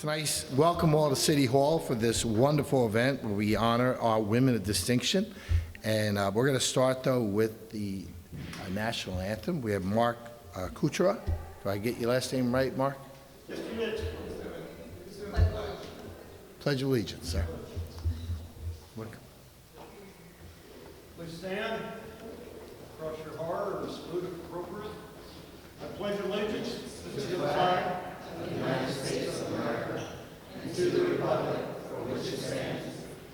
Tonight's welcome all to City Hall for this wonderful event where we honor our women of distinction. And we're going to start, though, with the national anthem. We have Mark Kuchera. Do I get your last name right, Mark? Yes, you did. Pledge of Allegiance, sir. Please stand. Cross your heart or salute if appropriate. I pledge allegiance to the flag of the United States of America and to the republic for which it stands,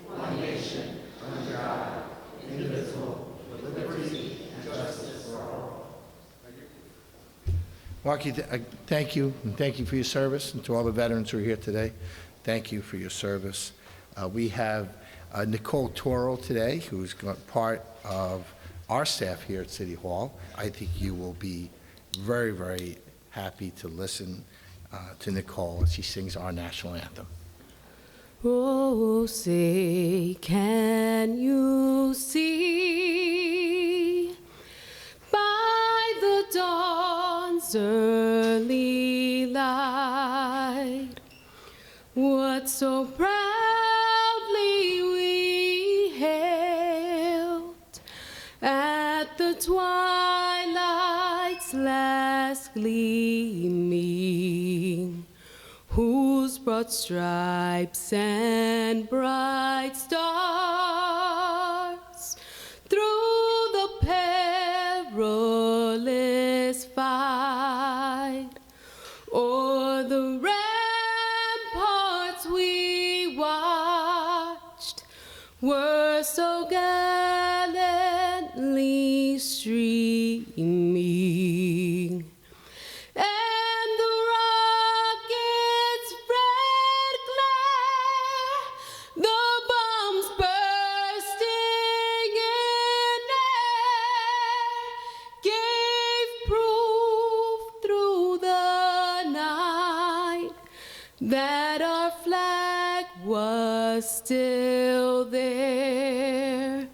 one nation, under God, indivisible, with liberty and justice for all. Mark, thank you, and thank you for your service, and to all the veterans who are here today, thank you for your service. We have Nicole Toro today, who's part of our staff here at City Hall. I think you will be very, very happy to listen to Nicole as she sings our national anthem. Oh, say, can you see by the dawn's early light what so proudly we hailed at the twilight's last gleaming, whose broad stripes and bright stars through the perilous fight o'er the ramparts we watched were so gallantly streaming. And the rocket's red glare, the bombs bursting in air, gave proof through the night that our flag was still there.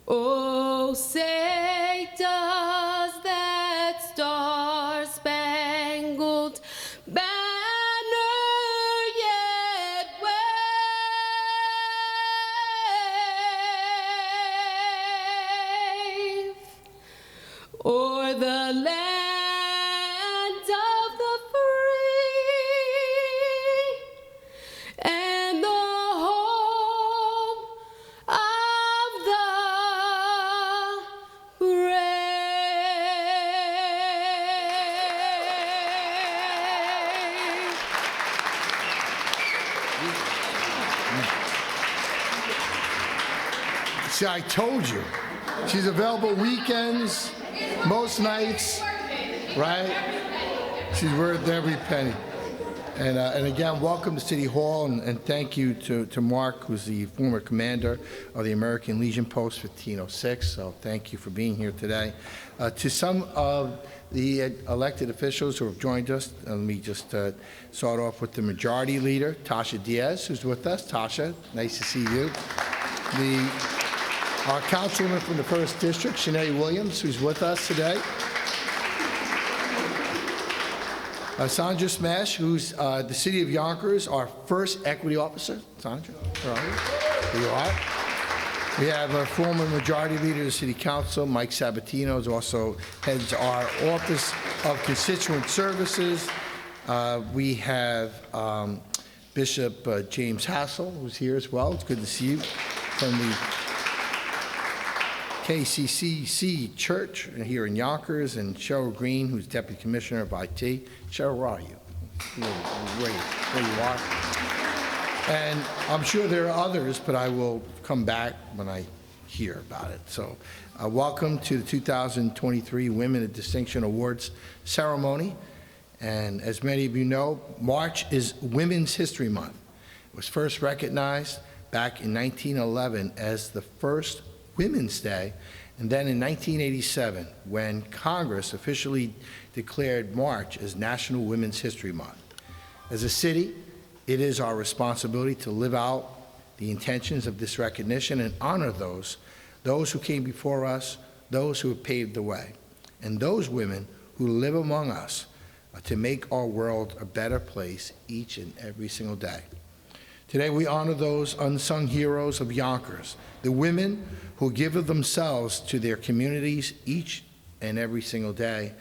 Oh, say does that star-spangled banner yet wave o'er the land of the free and the home of the See, I told you. She's available weekends, most nights, right? She's worth every penny. And again, welcome to City Hall, and thank you to Mark, who's the former commander of the American Legion Post 1506. So thank you for being here today. To some of the elected officials who have joined us, let me just start off with the Majority Leader, Tasha Diaz, who's with us. Tasha, nice to see you. Our Councilwoman from the 1st District, Shanae Williams, who's with us today. Sandra Smash, who's the City of Yonkers, our first equity officer. Sandra, where are you? There you are. We have a former Majority Leader of the City Council, Mike Sabatino, who also heads our Office of Constituent Services. We have Bishop James Hassel, who's here as well. It's good to see you from the KCCC Church here in Yonkers, and Cheryl Green, who's Deputy Commissioner of IT. Cheryl, where are you? Where you are. And I'm sure there are others, but I will come back when I hear about it. So welcome to the 2023 Women of Distinction Awards ceremony. And as many of you know, March is Women's History Month. It was first recognized back in 1911 as the first Women's Day, and then in 1987, when Congress officially declared March as National Women's History Month. As a city, it is our responsibility to live out the intentions of this recognition and honor those who came before us, those who have paved the way, and those women who live among us, to make our world a better place each and every single day. Today we honor those unsung heroes of Yonkers, the women who give of themselves to their communities each and every single day,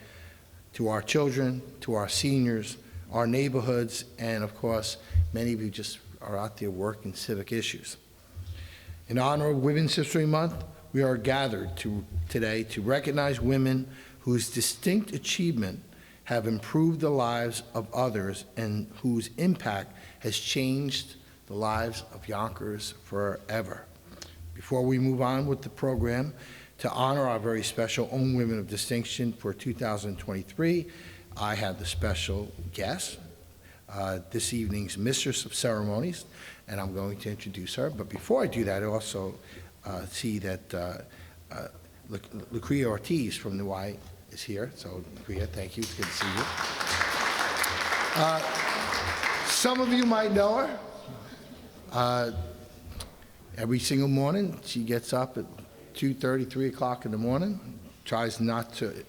to our children, to our seniors, our neighborhoods, and of course, many of you just are out there working civic issues. In honor of Women's History Month, we are gathered today to recognize women whose distinct achievement have improved the lives of others and whose impact has changed the lives of Yonkers forever. Before we move on with the program, to honor our very special own women of distinction for 2023, I have the special guest, this evening's Mistress of Ceremonies, and I'm going to introduce her. But before I do that, I also see that Lucretia Ortiz from the Y is here. So, Lucretia, thank you. It's good to see you. Some of you might know her. Every single morning, she gets up at 2:30, 3 o'clock in the morning, tries not to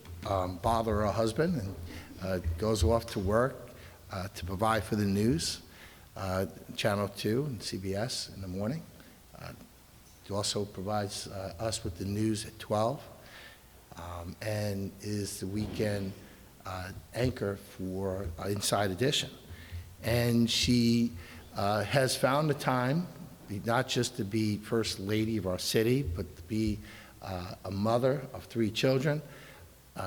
bother her husband, and goes off to work to provide for the news, Channel 2 and CBS in the morning. She also provides us with the news at 12, and is the weekend anchor for Inside Edition. And she has found the time not just to be First Lady of our city, but to be a mother of 3 children.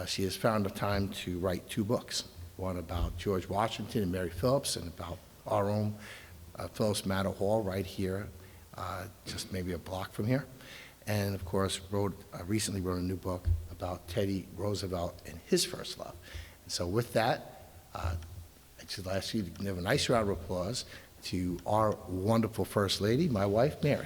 She has found the time to write 2 books, one about George Washington and Mary Phillips, and about our own Phillips Manor Hall right here, just maybe a block from here. And of course, recently wrote a new book about Teddy Roosevelt and his first love. And so with that, I should ask you to give a nice round of applause to our wonderful First Lady, my wife, Mary.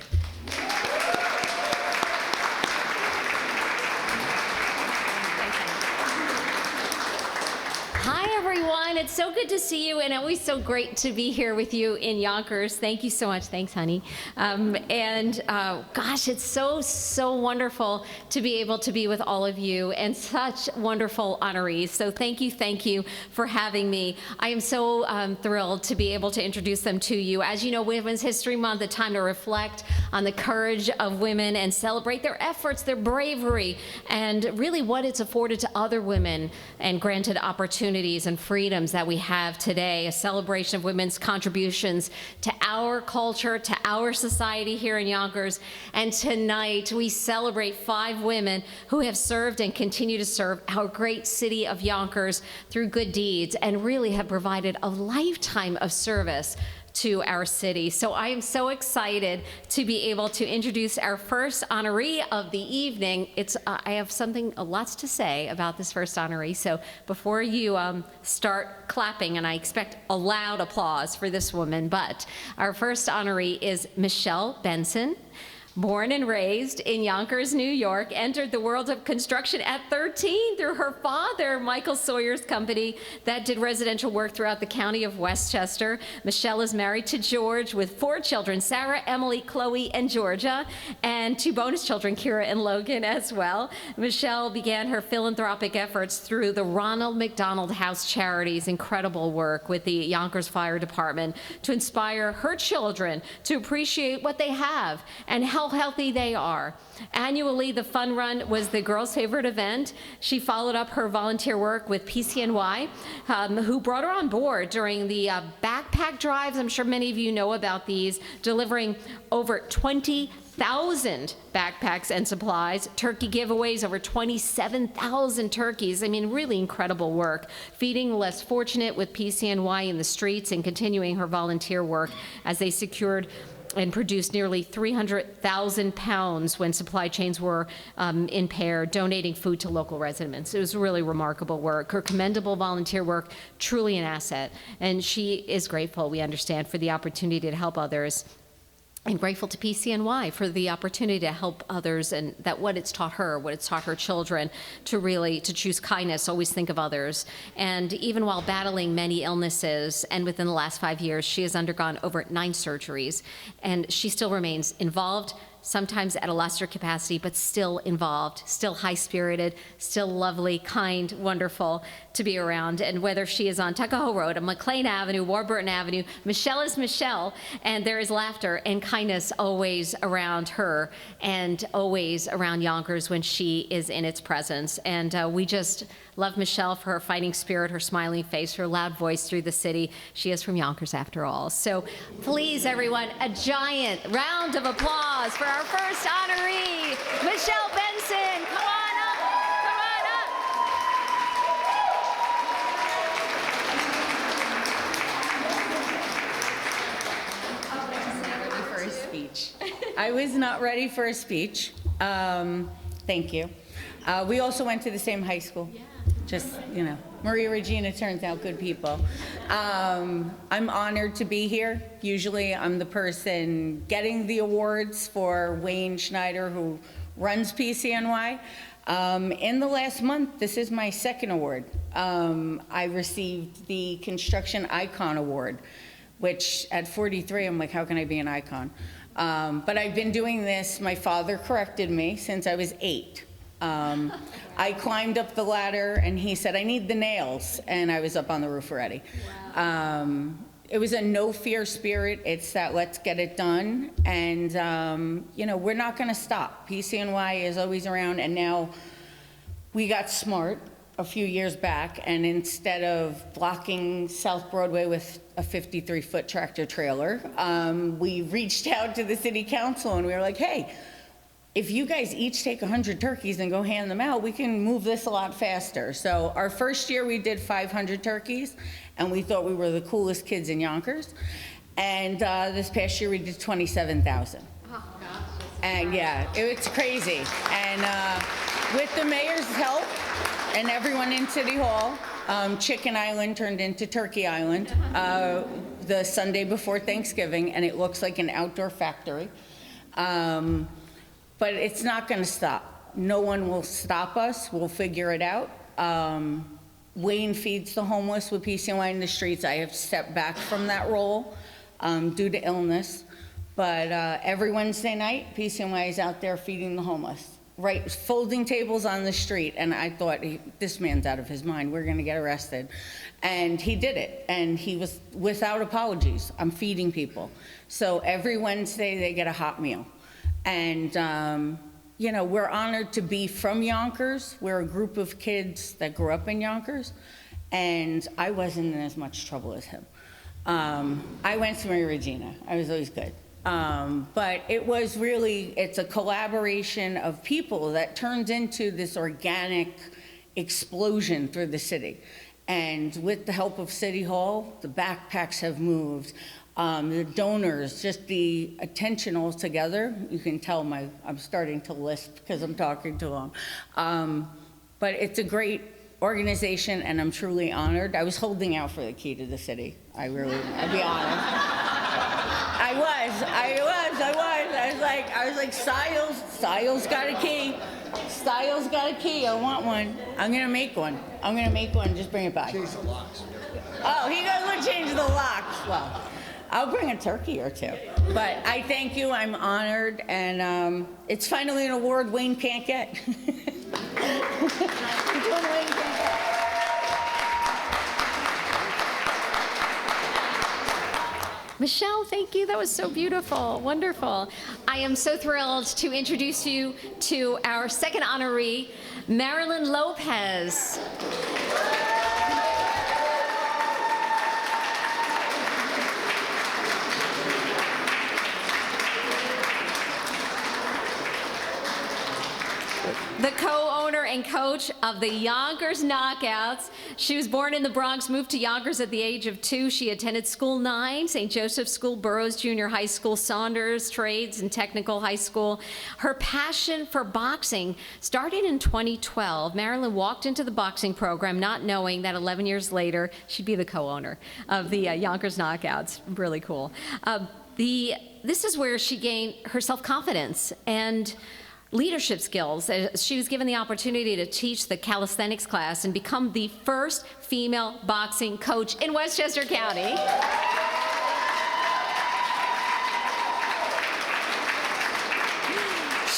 Hi, everyone. It's so good to see you, and always so great to be here with you in Yonkers. Thank you so much. Thanks, honey. Gosh, it's so wonderful to be able to be with all of you, and such wonderful honorees. So thank you for having me. I am so thrilled to be able to introduce them to you. As you know, Women's History Month, a time to reflect on the courage of women and celebrate their efforts, their bravery, and really what it's afforded to other women and granted opportunities and freedoms that we have today, a celebration of women's contributions to our culture, to our society here in Yonkers. And tonight we celebrate 5 women who have served and continue to serve our great city of Yonkers through good deeds, and really have provided a lifetime of service to our city. So I am so excited to be able to introduce our first honoree of the evening. I have lots to say about this first honoree. So before you start clapping, and I expect a loud applause for this woman, but our first honoree is Michelle Benson. Born and raised in Yonkers, New York, entered the world of construction at 13 through her father, Michael Sawyer's company that did residential work throughout the county of Westchester. Michelle is married to George with 4 children, Sarah, Emily, Chloe, and Georgia, and 2 bonus children, Kira and Logan, as well. Michelle began her philanthropic efforts through the Ronald McDonald House Charity's incredible work with the Yonkers Fire Department to inspire her children to appreciate what they have and how healthy they are. Annually, the Fun Run was the girls' favorite event. She followed up her volunteer work with PCNY, who brought her on board during the backpack drives. I'm sure many of you know about these, delivering over 20,000 backpacks and supplies, turkey giveaways, over 27,000 turkeys. I mean, really incredible work. Feeding the less fortunate with PCNY in the streets, and continuing her volunteer work as they secured and produced nearly 300,000 pounds when supply chains were impaired, donating food to local residents. It was really remarkable work. Her commendable volunteer work, truly an asset. And she is grateful, we understand, for the opportunity to help others, and grateful to PCNY for the opportunity to help others, and that what it's taught her, what it's taught her children, to choose kindness, always think of others. And even while battling many illnesses, and within the last 5 years, she has undergone over 9 surgeries, and she still remains involved, sometimes at a lesser capacity, but still involved, still high-spirited, still lovely, kind, wonderful to be around. And whether she is on Tuckahoe Road, on McLean Avenue, Warburton Avenue, Michelle is Michelle, and there is laughter and kindness always around her and always around Yonkers when she is in its presence. And we just love Michelle for her fighting spirit, her smiling face, her loud voice through the city. She is from Yonkers after all. So please, everyone, a giant round of applause for our first honoree, Michelle Benson. Come on up, come on up. For a speech. I was not ready for a speech. Thank you. We also went to the same high school. Yeah. Just, you know, Maria Regina turns out good people. I'm honored to be here. Usually I'm the person getting the awards for Wayne Schneider, who runs PCNY. In the last month, this is my second award. I received the Construction Icon Award, which at 43, I'm like, how can I be an icon? But I've been doing this, my father corrected me, since I was 8. I climbed up the ladder and he said, I need the nails. And I was up on the roof already. Wow. It was a no fear spirit. It's that let's get it done. And, you know, we're not going to stop. PCNY is always around. And now we got smart a few years back. And instead of blocking South Broadway with a 53-foot tractor trailer, we reached out to the city council and we were like, hey, if you guys each take 100 turkeys and go hand them out, we can move this a lot faster. So our first year we did 500 turkeys, and we thought we were the coolest kids in Yonkers. And this past year we did 27,000. Oh, gosh. And yeah, it's crazy. And with the mayor's help and everyone in City Hall, Chicken Island turned into Turkey Island the Sunday before Thanksgiving, and it looks like an outdoor factory. But it's not going to stop. No one will stop us. We'll figure it out. Wayne feeds the homeless with PCNY in the streets. I have stepped back from that role due to illness. But every Wednesday night, PCNY is out there feeding the homeless, right, folding tables on the street. And I thought, this man's out of his mind. We're going to get arrested. And he did it. And he was without apologies. I'm feeding people. So every Wednesday, they get a hot meal. And, you know, we're honored to be from Yonkers. We're a group of kids that grew up in Yonkers, and I wasn't in as much trouble as him. I went to Maria Regina. I was always good. But it was really, it's a collaboration of people that turns into this organic explosion through the city. And with the help of City Hall, the backpacks have moved. The donors, just the attention all together. You can tell I'm starting to lisp because I'm talking too long. But it's a great organization, and I'm truly honored. I was holding out for the key to the city. I'll be honest. I was like, Styles got a key. Styles got a key. I want one. I'm gonna make one. Just bring it back. Change the locks. Oh, he doesn't change the locks. Well, I'll bring a turkey or two. But I thank you, I'm honored, and it's finally an award Wayne can't get. It's one Wayne can't get. Michelle, thank you. That was so beautiful. Wonderful. I am so thrilled to introduce you to our second honoree, Marilyn Lopez. The co-owner and coach of the Yonkers Knockouts. She was born in the Bronx, moved to Yonkers at the age of 2. She attended School 9, St. Joseph's School, Burroughs Junior High School, Saunders Trades and Technical High School. Her passion for boxing started in 2012. Marilyn walked into the boxing program not knowing that 11 years later she'd be the co-owner of the Yonkers Knockouts. Really cool. This is where she gained her self-confidence and leadership skills. She was given the opportunity to teach the calisthenics class and become the first female boxing coach in Westchester County.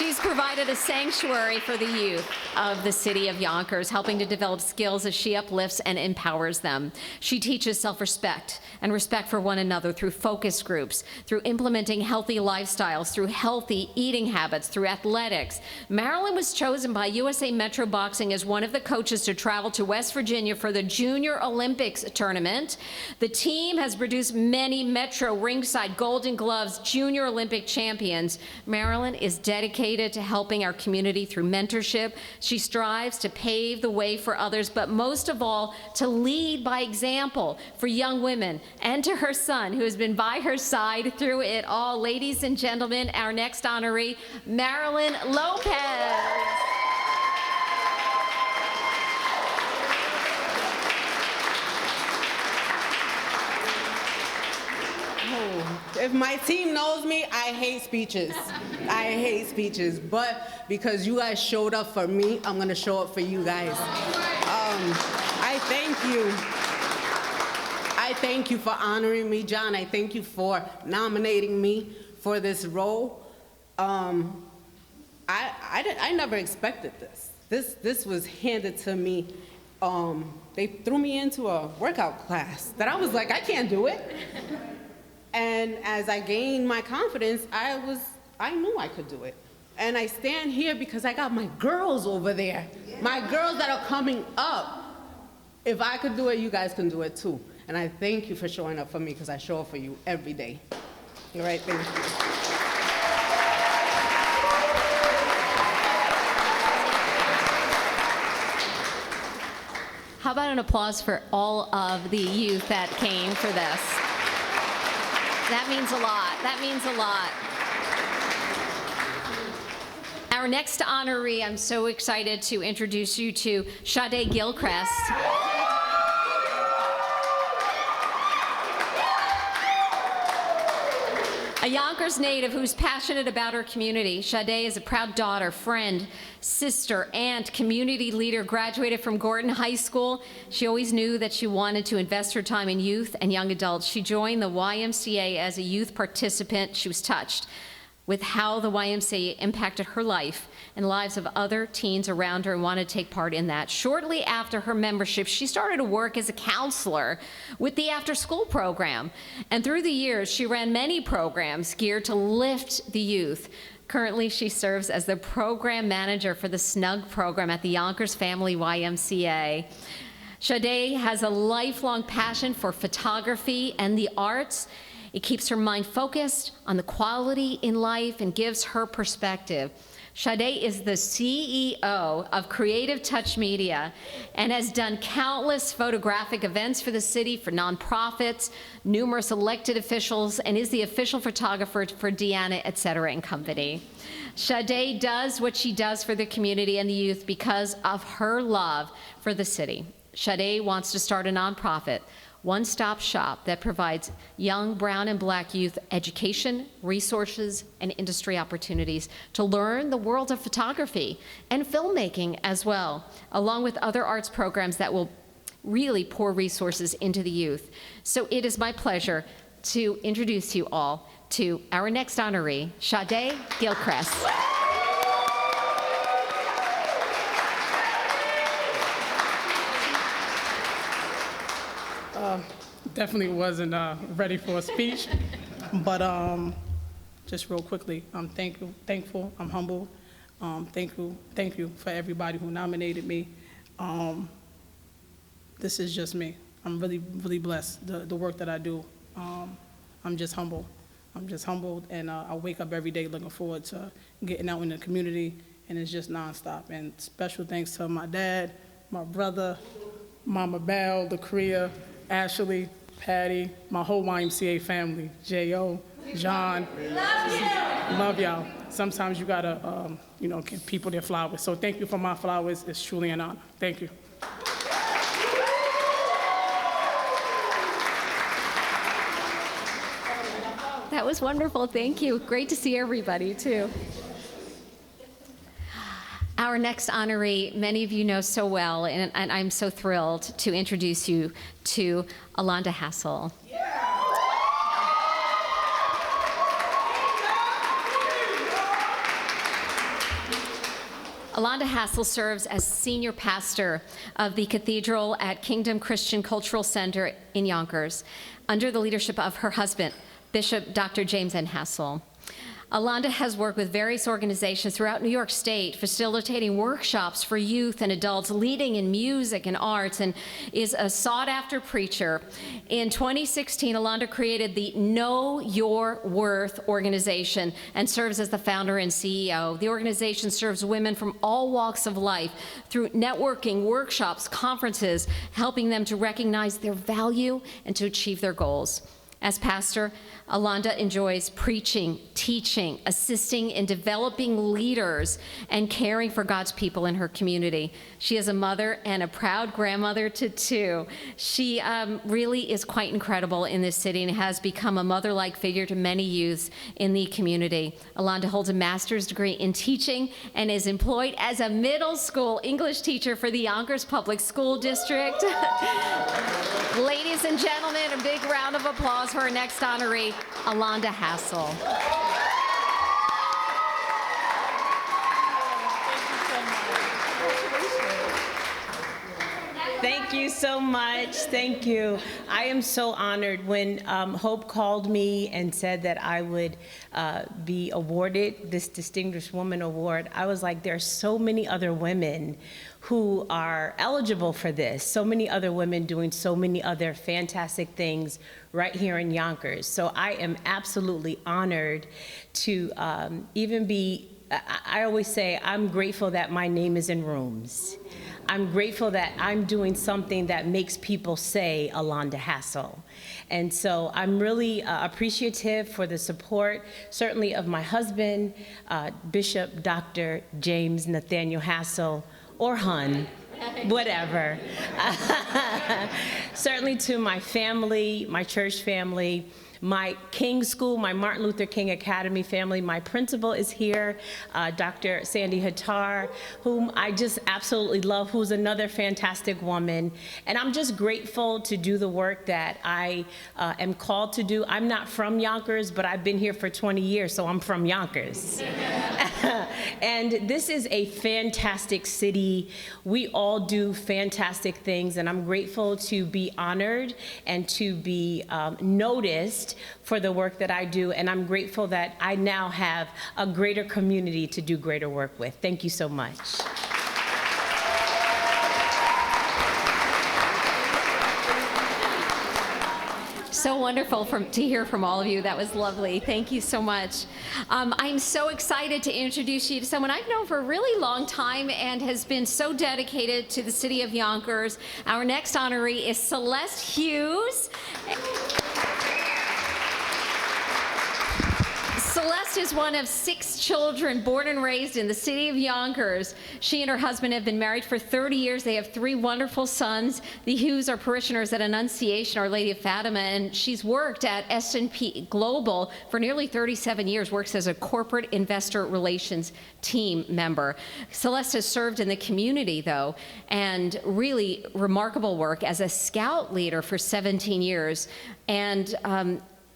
She's provided a sanctuary for the youth of the city of Yonkers, helping to develop skills as she uplifts and empowers them. She teaches self-respect and respect for one another through focus groups, through implementing healthy lifestyles, through healthy eating habits, through athletics. Marilyn was chosen by USA Metro Boxing as one of the coaches to travel to West Virginia for the Junior Olympics tournament. The team has produced many Metro ringside Golden Gloves Junior Olympic champions. Marilyn is dedicated to helping our community through mentorship. She strives to pave the way for others, but most of all, to lead by example for young women, and to her son, who has been by her side through it all. Ladies and gentlemen, our next honoree, Marilyn Lopez. If my team knows me, I hate speeches. I hate speeches, but because you guys showed up for me, I'm gonna show up for you guys. I thank you. I thank you for honoring me, John. I thank you for nominating me for this role. I never expected this. This was handed to me. They threw me into a workout class that I was like, I can't do it. And as I gained my confidence, I knew I could do it. And I stand here because I got my girls over there, my girls that are coming up. If I could do it, you guys can do it too. And I thank you for showing up for me, because I show up for you every day. All right, thank you. How about an applause for all of the youth that came for this? That means a lot. That means a lot. Our next honoree, I'm so excited to introduce you to Sade Gilchrist. A Yonkers native who's passionate about her community. Sade is a proud daughter, friend, sister, aunt, community leader, graduated from Gordon High School. She always knew that she wanted to invest her time in youth and young adults. She joined the YMCA as a youth participant. She was touched with how the YMCA impacted her life and lives of other teens around her, and wanted to take part in that. Shortly after her membership, she started to work as a counselor with the after-school program. And through the years, she ran many programs geared to lift the youth. Currently, she serves as the program manager for the SNUG program at the Yonkers Family YMCA. Sade has a lifelong passion for photography and the arts. It keeps her mind focused on the quality in life and gives her perspective. Sade is the CEO of Creative Touch Media and has done countless photographic events for the city, for nonprofits, numerous elected officials, and is the official photographer for Deanna, et cetera, and company. Sade does what she does for the community and the youth because of her love for the city. Sade wants to start a nonprofit, one-stop shop that provides young brown and black youth education, resources, and industry opportunities to learn the world of photography and filmmaking as well, along with other arts programs that will really pour resources into the youth. So it is my pleasure to introduce you all to our next honoree, Sade Gilchrist. Definitely wasn't ready for a speech, but just real quickly, I'm thankful, I'm humbled. Thank you for everybody who nominated me. This is just me. I'm really blessed, the work that I do. I'm just humbled. I'm just humbled, and I wake up every day looking forward to getting out in the community, and it's just nonstop. And special thanks to my dad, my brother, Mama Belle, LaCria, Ashley, Patty, my whole YMCA family, J.O., John. Love y'all. Sometimes you gotta, give people their flowers. So thank you for my flowers. It's truly an honor. Thank you. That was wonderful. Thank you. Great to see everybody, too. Our next honoree, many of you know so well, and I'm so thrilled to introduce you to Alonda Hassel. Alonda Hassel serves as senior pastor of the Cathedral at Kingdom Christian Cultural Center in Yonkers, under the leadership of her husband, Bishop Dr. James N. Hassel. Alonda has worked with various organizations throughout New York State, facilitating workshops for youth and adults, leading in music and arts, and is a sought-after preacher. In 2016, Alonda created the Know Your Worth organization and serves as the founder and CEO. The organization serves women from all walks of life through networking, workshops, conferences, helping them to recognize their value and to achieve their goals. As pastor, Alonda enjoys preaching, teaching, assisting in developing leaders, and caring for God's people in her community. She is a mother and a proud grandmother to two. She really is quite incredible in this city and has become a mother-like figure to many youths in the community. Alonda holds a master's degree in teaching and is employed as a middle school English teacher for the Yonkers Public School District. Ladies and gentlemen, a big round of applause for our next honoree, Alonda Hassel. Thank you so much. Thank you. I am so honored. When Hope called me and said that I would be awarded this Distinguished Woman Award, I was like, there are so many other women who are eligible for this, so many other women doing so many other fantastic things right here in Yonkers. So I am absolutely honored to even be, I always say, I'm grateful that my name is in rooms. I'm grateful that I'm doing something that makes people say Alonda Hassel. And so I'm really appreciative for the support, certainly of my husband, Bishop Dr. James Nathaniel Hassel, or Hun, whatever. Certainly to my family, my church family, my King School, my Martin Luther King Academy family. My principal is here, Dr. Sandy Hattar, whom I just absolutely love, who's another fantastic woman. And I'm just grateful to do the work that I am called to do. I'm not from Yonkers, but I've been here for 20 years, so I'm from Yonkers. And this is a fantastic city. We all do fantastic things, and I'm grateful to be honored and to be noticed for the work that I do, and I'm grateful that I now have a greater community to do greater work with. Thank you so much. So wonderful to hear from all of you. That was lovely. Thank you so much. I'm so excited to introduce you to someone I've known for a really long time and has been so dedicated to the city of Yonkers. Our next honoree is Celeste Hughes. Celeste is one of 6 children born and raised in the city of Yonkers. She and her husband have been married for 30 years. They have 3 wonderful sons. The Hughes are parishioners at Annunciation, Our Lady of Fatima, and she's worked at S&P Global for nearly 37 years, works as a corporate investor relations team member. Celeste has served in the community, though, and really remarkable work as a scout leader for 17 years. And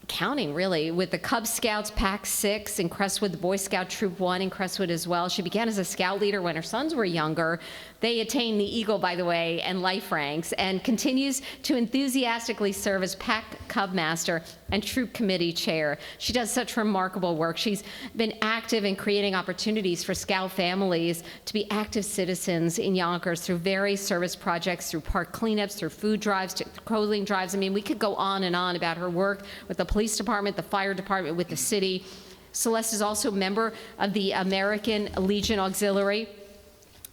counting, really, with the Cub Scouts Pack 6 in Crestwood, the Boy Scout Troop 1 in Crestwood as well. She began as a scout leader when her sons were younger. They attained the Eagle, by the way, and life ranks, and continues to enthusiastically serve as Pack Cub Master and Troop Committee Chair. She does such remarkable work. She's been active in creating opportunities for Scout families to be active citizens in Yonkers through various service projects, through park cleanups, through food drives, to clothing drives. I mean, we could go on and on about her work with the police department, the fire department, with the city. Celeste is also a member of the American Legion Auxiliary.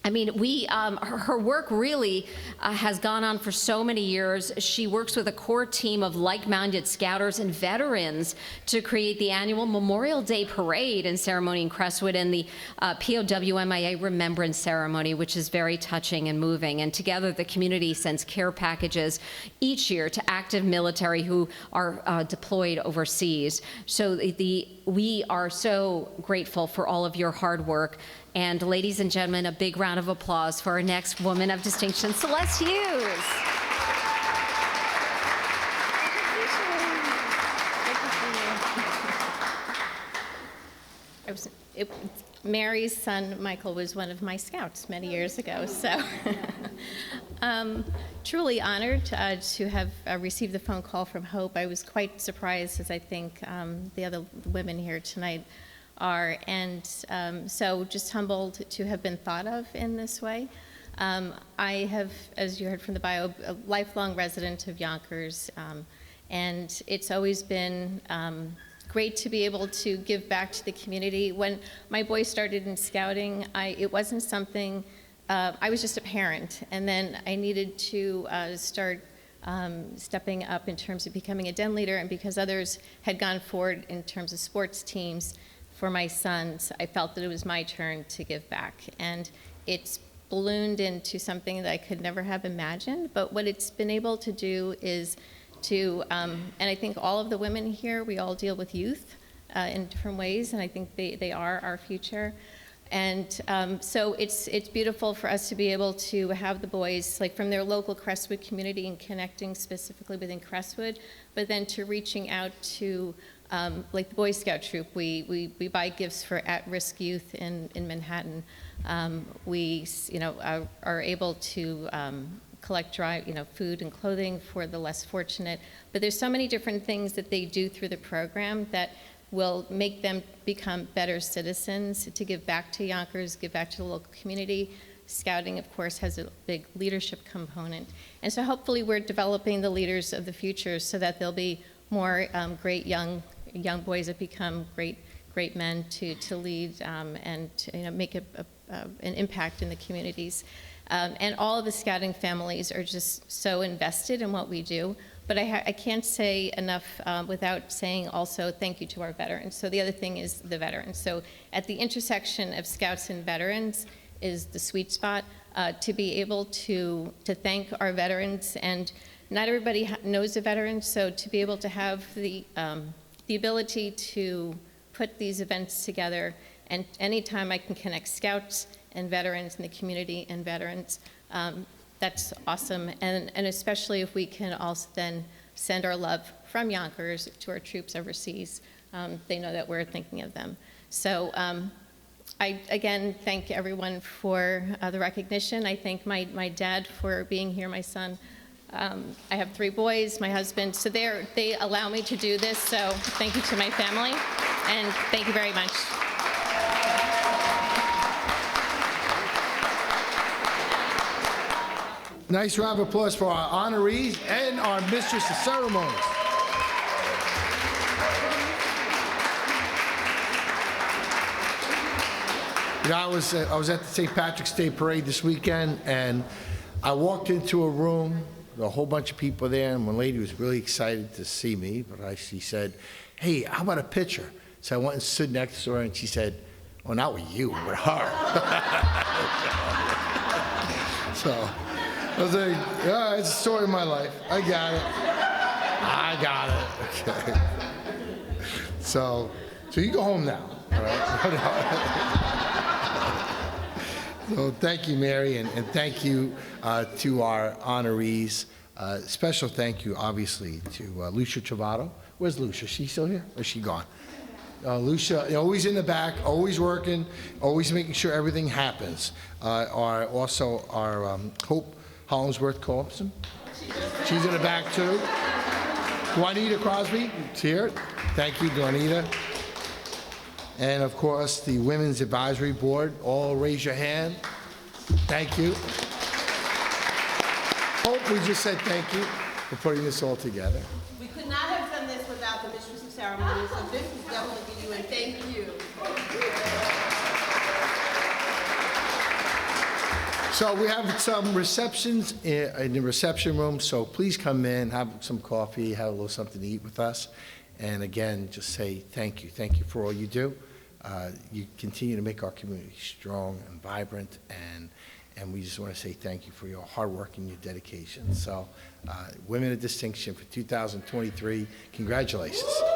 I mean, her work really has gone on for so many years. She works with a core team of like-minded scouters and veterans to create the annual Memorial Day Parade and ceremony in Crestwood and the POWMIA Remembrance Ceremony, which is very touching and moving. And together, the community sends care packages each year to active military who are deployed overseas. So we are so grateful for all of your hard work. And ladies and gentlemen, a big round of applause for our next woman of distinction, Celeste Hughes. Mary's son, Michael, was one of my scouts many years ago, so truly honored to have received the phone call from Hope. I was quite surprised, as I think the other women here tonight are, and so just humbled to have been thought of in this way. I have, as you heard from the bio, a lifelong resident of Yonkers, and it's always been great to be able to give back to the community. When my boys started in scouting, it wasn't something, I was just a parent, and then I needed to start stepping up in terms of becoming a den leader, and because others had gone forward in terms of sports teams for my sons, I felt that it was my turn to give back. And it's ballooned into something that I could never have imagined, but what it's been able to do is to, and I think all of the women here, we all deal with youth in different ways, and I think they are our future. And so it's beautiful for us to be able to have the boys, like from their local Crestwood community and connecting specifically within Crestwood, but then to reaching out to like the Boy Scout troop. We buy gifts for at-risk youth in Manhattan. We are able to collect dry food and clothing for the less fortunate. But there's so many different things that they do through the program that will make them become better citizens, to give back to Yonkers, give back to the local community. Scouting, of course, has a big leadership component. And so hopefully we're developing the leaders of the future so that there'll be more great young boys that become great men to lead and to, make an impact in the communities. And all of the scouting families are just so invested in what we do. But I can't say enough without saying also thank you to our veterans. So the other thing is the veterans. So at the intersection of scouts and veterans is the sweet spot to be able to thank our veterans. And not everybody knows the veterans, so to be able to have the ability to put these events together, and anytime I can connect scouts and veterans in the community and veterans, that's awesome. And especially if we can also then send our love from Yonkers to our troops overseas. They know that we're thinking of them. So I, again, thank everyone for the recognition. I thank my dad for being here, my son. I have 3 boys, my husband, so they allow me to do this, so thank you to my family, and thank you very much. Nice round of applause for our honorees and our mistress of ceremonies. I was at the St. Patrick's Day Parade this weekend, and I walked into a room, a whole bunch of people there, and one lady was really excited to see me, but she said, "Hey, how about a picture?" So I went and stood next to her, and she said, "Well, not with you, with her." So I was like, "Yeah, it's a story of my life. I got it. Okay." So you go home now, all right? So thank you, Mary, and thank you to our honorees. Special thank you, obviously, to Lucia Travato. Where's Lucia? Is she still here? Or is she gone? Lucia, always in the back, always working, always making sure everything happens. Also our Hope Hollingsworth-Colson. She's in the back, too. Juanita Crosby, it's here. Thank you, Juanita. And of course, the Women's Advisory Board, all raise your hand. Thank you. Hope, we just said thank you for putting this all together. We could not have done this without the Mistress of Ceremony, so this is definitely for you, and thank you. So we have some receptions in the reception room, so please come in, have some coffee, have a little something to eat with us. And again, just say thank you. Thank you for all you do. You continue to make our community strong and vibrant, and we just want to say thank you for your hard work and your dedication. So, Women of Distinction for 2023, congratulations.